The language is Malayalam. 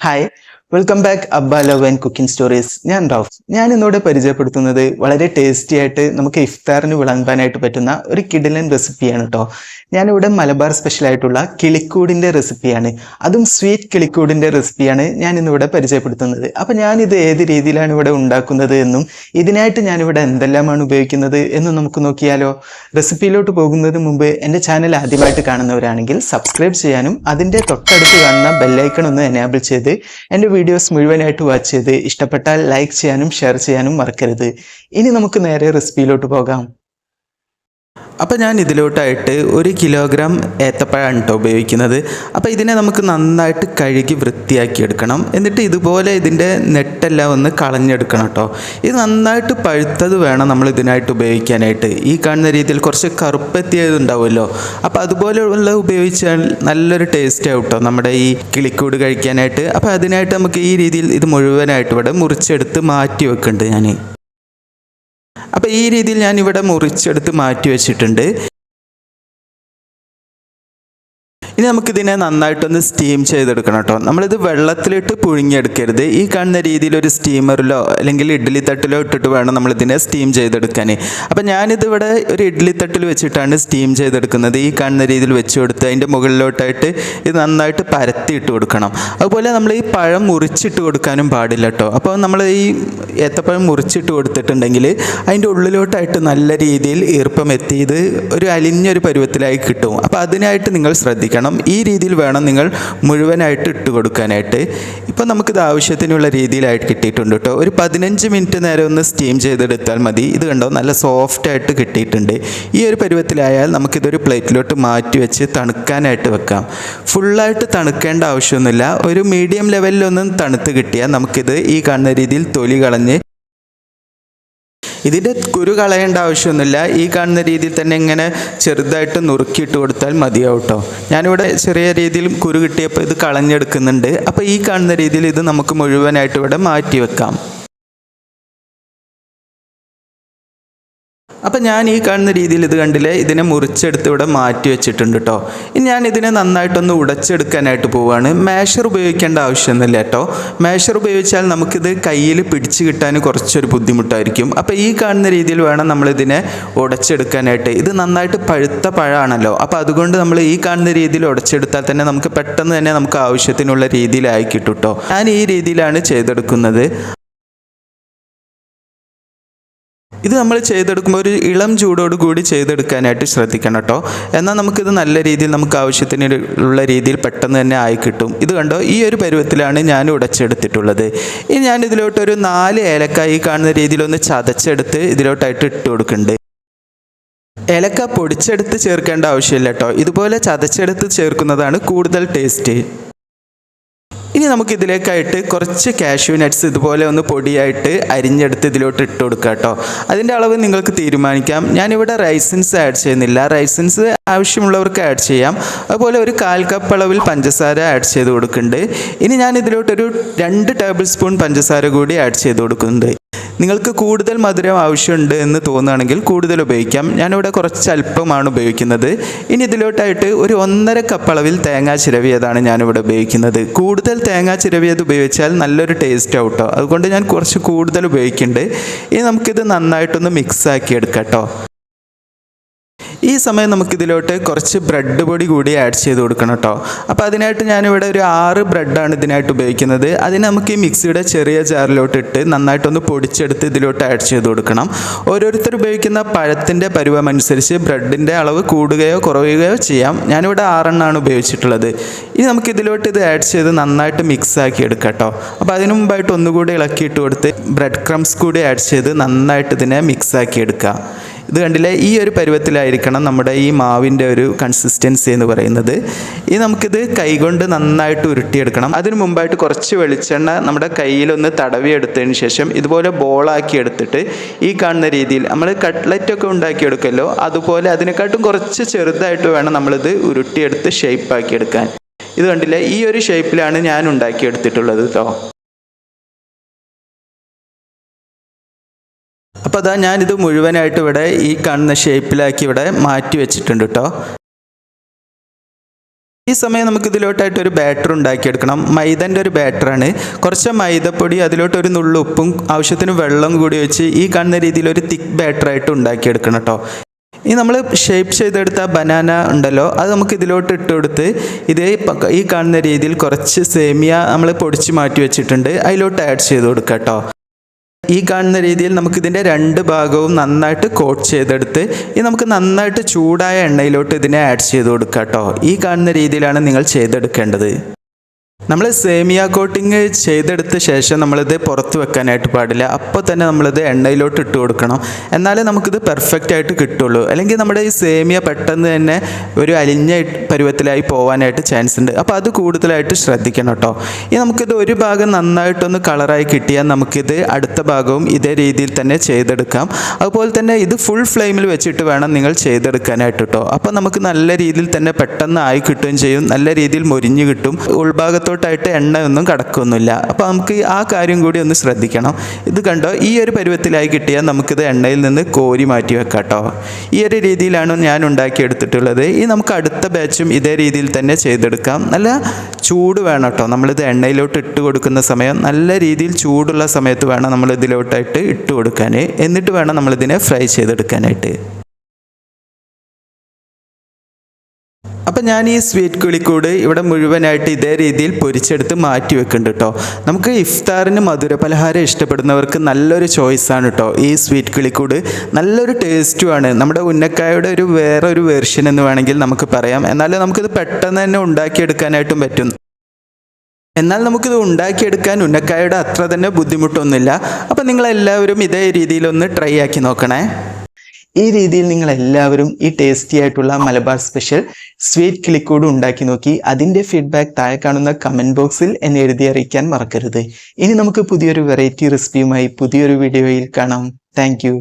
Hi, welcome back Abba love and cooking stories. ഞാൻ റൌഫ്. ഞാൻ ഇന്നോടെ പരിചയപ്പെടുത്തുന്നത് വളരെ ടേസ്റ്റി ആയിട്ട് നമുക്ക് ഇഫ്താറിന് വിളമ്പാനായിട്ട് പറ്റുന്ന ഒരു കിടിലൻ റെസിപ്പിയാണ് കേട്ടോ. ഞാനിവിടെ മലബാർ സ്പെഷ്യൽ ആയിട്ടുള്ള കിളിക്കൂടിൻ്റെ റെസിപ്പിയാണ്, അതും സ്വീറ്റ് കിളിക്കൂടിൻ്റെ റെസിപ്പിയാണ് ഞാൻ ഇന്നിവിടെ പരിചയപ്പെടുത്തുന്നത്. അപ്പം ഞാനിത് ഏത് രീതിയിലാണ് ഇവിടെ ഉണ്ടാക്കുന്നത് എന്നും ഇതിനായിട്ട് ഞാനിവിടെ എന്തെല്ലാമാണ് ഉപയോഗിക്കുന്നത് എന്നും നമുക്ക് നോക്കിയാലോ. റെസിപ്പിയിലോട്ട് പോകുന്നതിന് മുമ്പ് എൻ്റെ ചാനൽ ആദ്യമായിട്ട് കാണുന്നവരാണെങ്കിൽ സബ്സ്ക്രൈബ് ചെയ്യാനും അതിൻ്റെ തൊട്ടടുത്ത് കാണുന്ന ബെല്ലൈക്കൺ ഒന്ന് എനേബിൾ ചെയ്ത് എൻ്റെ വീഡിയോസ് മുഴുവനായിട്ട് വാച്ച് ചെയ്ത് ഇഷ്ടപ്പെട്ടാൽ ലൈക്ക് ചെയ്യാനും ഷെയർ ചെയ്യാനും മറക്കരുത്. ഇനി നമുക്ക് നേരെ റെസിപ്പിയിലോട്ട് പോകാം. അപ്പോൾ ഞാൻ ഇതിലോട്ടായിട്ട് 1 കിലോഗ്രാം ഏത്തപ്പഴമാണ് കേട്ടോ ഉപയോഗിക്കുന്നത്. അപ്പോൾ ഇതിനെ നമുക്ക് നന്നായിട്ട് കഴുകി വൃത്തിയാക്കി എടുക്കണം. എന്നിട്ട് ഇതുപോലെ ഇതിൻ്റെ നെട്ടെല്ലാം ഒന്ന് കളഞ്ഞെടുക്കണം കേട്ടോ. ഇത് നന്നായിട്ട് പഴുത്തത് വേണം നമ്മൾ ഇതിനായിട്ട് ഉപയോഗിക്കാനായിട്ട്. ഈ കാണുന്ന രീതിയിൽ കുറച്ച് കറുപ്പെത്തിയത് ഉണ്ടാവുമല്ലോ, അപ്പോൾ അതുപോലെയുള്ള ഉപയോഗിച്ചാൽ നല്ലൊരു ടേസ്റ്റ് ആവും കേട്ടോ നമ്മുടെ ഈ കിളിക്കൂട് കഴിക്കാനായിട്ട്. അപ്പോൾ അതിനായിട്ട് നമുക്ക് ഈ രീതിയിൽ ഇത് മുഴുവനായിട്ട് ഇവിടെ മുറിച്ചെടുത്ത് മാറ്റി വെക്കുന്നുണ്ട് ഞാൻ. അപ്പോൾ ഈ രീതിയിൽ ഞാൻ ഇവിടെ മുറിച്ചെടുത്ത് മാറ്റി വെച്ചിട്ടുണ്ട്. ഇനി നമുക്കിതിനെ നന്നായിട്ടൊന്ന് സ്റ്റീം ചെയ്തെടുക്കണം കേട്ടോ. നമ്മളിത് വെള്ളത്തിലിട്ട് പുഴുങ്ങിയെടുക്കരുത്. ഈ കാണുന്ന രീതിയിൽ ഒരു സ്റ്റീമറിലോ അല്ലെങ്കിൽ ഇഡ്ഡലി തട്ടിലോ ഇട്ടിട്ട് വേണം നമ്മളിതിനെ സ്റ്റീം ചെയ്തെടുക്കാൻ. അപ്പം ഞാനിതിവിടെ ഒരു ഇഡ്ഡലി തട്ടിൽ വെച്ചിട്ടാണ് സ്റ്റീം ചെയ്തെടുക്കുന്നത്. ഈ കാണുന്ന രീതിയിൽ വെച്ച് കൊടുത്ത് അതിൻ്റെ മുകളിലോട്ടായിട്ട് ഇത് നന്നായിട്ട് പരത്തി ഇട്ട് കൊടുക്കണം. അതുപോലെ നമ്മൾ ഈ പഴം മുറിച്ചിട്ട് കൊടുക്കാനും പാടില്ല കേട്ടോ. അപ്പോൾ നമ്മൾ ഈ ഏത്തപ്പഴം മുറിച്ചിട്ട് കൊടുത്തിട്ടുണ്ടെങ്കിൽ അതിൻ്റെ ഉള്ളിലോട്ടായിട്ട് നല്ല രീതിയിൽ ഈർപ്പം എത്തി ഇത് ഒരു അലിഞ്ഞൊരു പരുവത്തിലായി കിട്ടും. അപ്പോൾ അതിനായിട്ട് നിങ്ങൾ ശ്രദ്ധിക്കണം. ഈ രീതിയിൽ വേണം നിങ്ങൾ മുഴുവനായിട്ട് ഇട്ട് കൊടുക്കാനായിട്ട്. ഇപ്പോൾ നമുക്കിത് ആവശ്യത്തിനുള്ള രീതിയിലായിട്ട് കിട്ടിയിട്ടുണ്ട് കേട്ടോ. ഒരു 15 മിനിറ്റ് നേരം ഒന്ന് സ്റ്റീം ചെയ്തെടുത്താൽ മതി. ഇത് കണ്ടോ, നല്ല സോഫ്റ്റായിട്ട് കിട്ടിയിട്ടുണ്ട്. ഈ ഒരു പരുവത്തിലായാൽ നമുക്കിതൊരു പ്ലേറ്റിലോട്ട് മാറ്റി വെച്ച് തണുക്കാനായിട്ട് വെക്കാം. ഫുള്ളായിട്ട് തണുക്കേണ്ട ആവശ്യമൊന്നുമില്ല. ഒരു മീഡിയം ലെവലിലൊന്നും തണുത്ത് കിട്ടിയാൽ നമുക്കിത് ഈ കാണുന്ന രീതിയിൽ തൊലി കളഞ്ഞ് ഇതിൻ്റെ കുരു കളയേണ്ട ആവശ്യമൊന്നുമില്ല. ഈ കാണുന്ന രീതിയിൽ തന്നെ ഇങ്ങനെ ചെറുതായിട്ട് നുറുക്കിയിട്ട് കൊടുത്താൽ മതിയാവും കേട്ടോ. ഞാനിവിടെ ചെറിയ രീതിയിൽ കുരു കിട്ടിയപ്പോൾ ഇത് കളഞ്ഞെടുക്കുന്നുണ്ട്. അപ്പോൾ ഈ കാണുന്ന രീതിയിൽ ഇത് നമുക്ക് മുഴുവനായിട്ട് ഇവിടെ മാറ്റി വെക്കാം. അപ്പം ഞാൻ ഈ കാണുന്ന രീതിയിൽ ഇത് കണ്ടില്ലേ, ഇതിനെ മുറിച്ചെടുത്ത് ഇവിടെ മാറ്റി വെച്ചിട്ടുണ്ട് കേട്ടോ. ഇനി ഞാൻ ഇതിനെ നന്നായിട്ടൊന്ന് ഉടച്ചെടുക്കാനായിട്ട് പോവുകയാണ്. മാഷർ ഉപയോഗിക്കേണ്ട ആവശ്യമൊന്നുമില്ല കേട്ടോ. മാഷർ ഉപയോഗിച്ചാൽ നമുക്കിത് കയ്യിൽ പിടിച്ച് കിട്ടാൻ കുറച്ചൊരു ബുദ്ധിമുട്ടായിരിക്കും. അപ്പോൾ ഈ കാണുന്ന രീതിയിൽ വേണം നമ്മളിതിനെ ഉടച്ചെടുക്കാനായിട്ട്. ഇത് നന്നായിട്ട് പഴുത്ത പഴമാണല്ലോ, അപ്പോൾ അതുകൊണ്ട് നമ്മൾ ഈ കാണുന്ന രീതിയിൽ ഉടച്ചെടുത്താൽ തന്നെ നമുക്ക് പെട്ടെന്ന് തന്നെ നമുക്ക് ആവശ്യത്തിനുള്ള രീതിയിലായി കിട്ടും കേട്ടോ. ഞാൻ ഈ രീതിയിലാണ് ചെയ്തെടുക്കുന്നത്. ഇത് നമ്മൾ ചെയ്തെടുക്കുമ്പോൾ ഒരു ഇളം ചൂടോട് കൂടി ചെയ്തെടുക്കാനായിട്ട് ശ്രദ്ധിക്കണം കേട്ടോ. എന്നാൽ നമുക്കിത് നല്ല രീതിയിൽ നമുക്ക് ആവശ്യത്തിനുള്ള രീതിയിൽ പെട്ടെന്ന് തന്നെ ആയി കിട്ടും. ഇത് കണ്ടോ, ഈ ഒരു പരുവത്തിലാണ് ഞാൻ ഉടച്ചെടുത്തിട്ടുള്ളത്. ഇനി ഞാൻ ഇതിലോട്ടൊരു 4 ഏലക്കായ ഈ കാണുന്ന രീതിയിലൊന്ന് ചതച്ചെടുത്ത് ഇതിലോട്ടായിട്ട് ഇട്ട് കൊടുക്കുന്നുണ്ട്. ഏലക്ക പൊടിച്ചെടുത്ത് ചേർക്കേണ്ട ആവശ്യമില്ല കേട്ടോ. ഇതുപോലെ ചതച്ചെടുത്ത് ചേർക്കുന്നതാണ് കൂടുതൽ ടേസ്റ്റ്. ഇനി നമുക്കിതിലേക്കായിട്ട് കുറച്ച് കാഷ്യൂ നട്ട്സ് ഇതുപോലെ ഒന്ന് പൊടിയായിട്ട് അരിഞ്ഞെടുത്ത് ഇതിലോട്ട് ഇട്ട് കൊടുക്കുക കേട്ടോ. അതിൻ്റെ അളവ് നിങ്ങൾക്ക് തീരുമാനിക്കാം. ഞാനിവിടെ റൈസിൻസ് ആഡ് ചെയ്യുന്നില്ല. റൈസിൻസ് ആവശ്യമുള്ളവർക്ക് ആഡ് ചെയ്യാം. അതുപോലെ ഒരു 1/4 കപ്പ് അളവിൽ പഞ്ചസാര ആഡ് ചെയ്ത് കൊടുക്കുന്നുണ്ട്. ഇനി ഞാൻ ഇതിലോട്ടൊരു 2 ടേബിൾ സ്പൂൺ പഞ്ചസാര കൂടി ആഡ് ചെയ്ത് കൊടുക്കുന്നുണ്ട്. നിങ്ങൾക്ക് കൂടുതൽ മധുരം ആവശ്യമുണ്ട് എന്ന് തോന്നുകയാണെങ്കിൽ കൂടുതൽ ഉപയോഗിക്കാം. ഞാനിവിടെ കുറച്ച് അല്പമാണ് ഉപയോഗിക്കുന്നത്. ഇനി ഇതിലോട്ടായിട്ട് ഒരു 1.5 കപ്പ് അളവിൽ തേങ്ങ ചിരവിയതാണ് ഞാനിവിടെ ഉപയോഗിക്കുന്നത്. കൂടുതൽ തേങ്ങ ചിരവിയത് ഉപയോഗിച്ചാൽ നല്ലൊരു ടേസ്റ്റ് ആവും കേട്ടോ. അതുകൊണ്ട് ഞാൻ കുറച്ച് കൂടുതൽ ഉപയോഗിക്കുന്നുണ്ട്. ഇനി നമുക്കിത് നന്നായിട്ടൊന്ന് മിക്സ് ആക്കി എടുക്കാം കേട്ടോ. ഈ സമയം നമുക്കിതിലോട്ട് കുറച്ച് ബ്രെഡ് പൊടി കൂടി ആഡ് ചെയ്ത് കൊടുക്കണം കേട്ടോ. അപ്പോൾ അതിനായിട്ട് ഞാനിവിടെ ഒരു 6 ബ്രെഡാണ് ഇതിനായിട്ട് ഉപയോഗിക്കുന്നത്. അതിന് നമുക്ക് ഈ മിക്സിയുടെ ചെറിയ ജാറിലോട്ട് ഇട്ട് നന്നായിട്ടൊന്ന് പൊടിച്ചെടുത്ത് ഇതിലോട്ട് ആഡ് ചെയ്ത് കൊടുക്കണം. ഓരോരുത്തർ ഉപയോഗിക്കുന്ന പഴത്തിൻ്റെ പരുവമനുസരിച്ച് ബ്രെഡിൻ്റെ അളവ് കൂടുകയോ കുറയുകയോ ചെയ്യാം. ഞാനിവിടെ 6 എണ്ണമാണ് ഉപയോഗിച്ചിട്ടുള്ളത്. ഇനി നമുക്കിതിലോട്ട് ഇത് ആഡ് ചെയ്ത് നന്നായിട്ട് മിക്സ് ആക്കി എടുക്കാം കേട്ടോ. അപ്പോൾ അതിനു മുമ്പായിട്ട് ഒന്നുകൂടി ഇളക്കിയിട്ട് കൊടുത്ത് ബ്രെഡ് ക്രംസ് കൂടി ആഡ് ചെയ്ത് നന്നായിട്ട് ഇതിനെ മിക്സ് ആക്കി എടുക്കുക. ഇത് കണ്ടില്ലേ, ഈ ഒരു പരുവത്തിലായിരിക്കണം നമ്മുടെ ഈ മാവിൻ്റെ ഒരു കൺസിസ്റ്റൻസി എന്ന് പറയുന്നത്. ഇനി നമുക്കിത് കൈകൊണ്ട് നന്നായിട്ട് ഉരുട്ടിയെടുക്കണം. അതിന് മുമ്പായിട്ട് കുറച്ച് വെളിച്ചെണ്ണ നമ്മുടെ കയ്യിലൊന്ന് തടവിയെടുത്തതിന് ശേഷം ഇതുപോലെ ബോളാക്കി എടുത്തിട്ട് ഈ കാണുന്ന രീതിയിൽ നമ്മൾ കട്ട്ലറ്റൊക്കെ ഉണ്ടാക്കിയെടുക്കുമല്ലോ, അതുപോലെ അതിനെക്കാട്ടും കുറച്ച് ചെറുതായിട്ട് വേണം നമ്മളിത് ഉരുട്ടിയെടുത്ത് ഷേപ്പാക്കി എടുക്കാൻ. ഇത് കണ്ടില്ലേ, ഈ ഒരു ഷേപ്പിലാണ് ഞാൻ ഉണ്ടാക്കിയെടുത്തിട്ടുള്ളത് കേട്ടോ. അപ്പോൾ അതാ ഞാനിത് മുഴുവനായിട്ട് ഇവിടെ ഈ കാണുന്ന ഷേപ്പിലാക്കി ഇവിടെ മാറ്റി വെച്ചിട്ടുണ്ട് കേട്ടോ. ഈ സമയം നമുക്ക് ഇതിലോട്ടായിട്ട് ഒരു ബാറ്റർ ഉണ്ടാക്കിയെടുക്കണം. മൈദൻ്റെ ഒരു ബാറ്ററാണ്. കുറച്ച് മൈദപ്പൊടി, അതിലോട്ടൊരു നുള്ളു ഉപ്പും ആവശ്യത്തിന് വെള്ളം കൂടി വെച്ച് ഈ കാണുന്ന രീതിയിൽ ഒരു തിക്ക് ബാറ്ററായിട്ട് ഉണ്ടാക്കിയെടുക്കണം കേട്ടോ. ഈ നമ്മൾ ഷേപ്പ് ചെയ്തെടുത്ത ബനാന ഉണ്ടല്ലോ, അത് നമുക്ക് ഇതിലോട്ട് ഇട്ട് കൊടുത്ത് ഈ കാണുന്ന രീതിയിൽ കുറച്ച് സേമിയ നമ്മൾ പൊടിച്ച് മാറ്റി വെച്ചിട്ടുണ്ട്, അതിലോട്ട് ആഡ് ചെയ്ത് കൊടുക്കാം കേട്ടോ. ഈ കാണുന്ന രീതിയിൽ നമുക്കിതിൻ്റെ രണ്ട് ഭാഗവും നന്നായിട്ട് കോട്ട് ചെയ്തെടുത്ത് നമുക്ക് നന്നായിട്ട് ചൂടായ എണ്ണയിലോട്ട് ഇതിനെ ആഡ് ചെയ്ത് കൊടുക്കാം കേട്ടോ. ഈ കാണുന്ന രീതിയിലാണ് നിങ്ങൾ ചെയ്തെടുക്കേണ്ടത്. നമ്മൾ സേമിയ കോട്ടിങ് ചെയ്തെടുത്ത ശേഷം നമ്മളിത് പുറത്ത് വെക്കാനായിട്ട് പാടില്ല. അപ്പോൾ തന്നെ നമ്മളിത് എണ്ണയിലോട്ട് ഇട്ട് കൊടുക്കണം, എന്നാലേ നമുക്കിത് പെർഫെക്റ്റ് ആയിട്ട് കിട്ടുള്ളൂ. അല്ലെങ്കിൽ നമ്മുടെ ഈ സേമിയ പെട്ടെന്ന് തന്നെ ഒരു അലിഞ്ഞ പരുവത്തിലായി പോകാനായിട്ട് ചാൻസ് ഉണ്ട്. അപ്പോൾ അത് കൂടുതലായിട്ട് ശ്രദ്ധിക്കണം കേട്ടോ. നമുക്കിത് ഒരു ഭാഗം നന്നായിട്ടൊന്ന് കളറായി കിട്ടിയാൽ നമുക്കിത് അടുത്ത ഭാഗവും ഇതേ രീതിയിൽ തന്നെ ചെയ്തെടുക്കാം. അതുപോലെ തന്നെ ഇത് ഫുൾ ഫ്ലെയിമിൽ വെച്ചിട്ട് വേണം നിങ്ങൾ ചെയ്തെടുക്കാനായിട്ട് കേട്ടോ. അപ്പോൾ നമുക്ക് നല്ല രീതിയിൽ തന്നെ പെട്ടെന്ന് ആയി കിട്ടുകയും ചെയ്യും, നല്ല രീതിയിൽ മൊരിഞ്ഞ് കിട്ടും, ഉൾഭാഗത്തോട്ടായിട്ട് എണ്ണയൊന്നും കടക്കൊന്നുമില്ല. അപ്പോൾ നമുക്ക് ആ കാര്യം കൂടി ഒന്ന് ശ്രദ്ധിക്കണം. ഇത് കണ്ടോ, ഈ ഒരു പരുവത്തിലായി കിട്ടിയാൽ നമുക്കിത് എണ്ണയിൽ നിന്ന് കോരി മാറ്റി വെക്കാം കേട്ടോ. ഈ ഒരു രീതിയിലാണ് ഞാൻ ഉണ്ടാക്കിയെടുത്തിട്ടുള്ളത്. നമുക്ക് അടുത്ത ബാച്ചും ഇതേ രീതിയിൽ തന്നെ ചെയ്തെടുക്കാം. നല്ല ചൂട് വേണം കേട്ടോ. നമ്മളിത് എണ്ണയിലോട്ട് ഇട്ട് കൊടുക്കുന്ന സമയം നല്ല രീതിയിൽ ചൂടുള്ള സമയത്ത് വേണം നമ്മൾ ഇതിലോട്ടായിട്ട് ഇട്ട് കൊടുക്കാൻ. എന്നിട്ട് വേണം നമ്മളിതിനെ ഫ്രൈ ചെയ്തെടുക്കാനായിട്ട്. അപ്പം ഞാൻ ഈ സ്വീറ്റ് കിളിക്കൂട് ഇവിടെ മുഴുവനായിട്ട് ഇതേ രീതിയിൽ പൊരിച്ചെടുത്ത് മാറ്റി വെക്കുന്നുണ്ട് കേട്ടോ. നമുക്ക് ഇഫ്താറിന് മധുര പലഹാരം ഇഷ്ടപ്പെടുന്നവർക്ക് നല്ലൊരു ചോയ്സാണ് കേട്ടോ ഈ സ്വീറ്റ് കിളിക്കൂട്. നല്ലൊരു ടേസ്റ്റുമാണ്. നമ്മുടെ ഉന്നക്കായയുടെ വേറൊരു വെർഷൻ എന്ന് വേണമെങ്കിൽ നമുക്ക് പറയാം. എന്നാലും നമുക്കിത് പെട്ടെന്ന് തന്നെ ഉണ്ടാക്കിയെടുക്കാനായിട്ടും പറ്റും. എന്നാൽ നമുക്കിത് ഉണ്ടാക്കിയെടുക്കാൻ ഉന്നക്കായയുടെ അത്ര തന്നെ ബുദ്ധിമുട്ടൊന്നുമില്ല. അപ്പം നിങ്ങളെല്ലാവരും ഇതേ രീതിയിലൊന്ന് ട്രൈ ആക്കി നോക്കണേ. ഈ രീതിയിൽ നിങ്ങൾ എല്ലാവരും ഈ ടേസ്റ്റി ആയിട്ടുള്ള മലബാർ സ്പെഷ്യൽ സ്വീറ്റ് കിളിക്കൂട് ഉണ്ടാക്കി നോക്കി അതിൻ്റെ ഫീഡ്ബാക്ക് താഴെ കാണുന്ന കമൻറ്റ് ബോക്സിൽ എന്നെ എഴുതി അറിയിക്കാൻ മറക്കരുത്. ഇനി നമുക്ക് പുതിയൊരു വെറൈറ്റി റെസിപ്പിയുമായി പുതിയൊരു വീഡിയോയിൽ കാണാം. താങ്ക്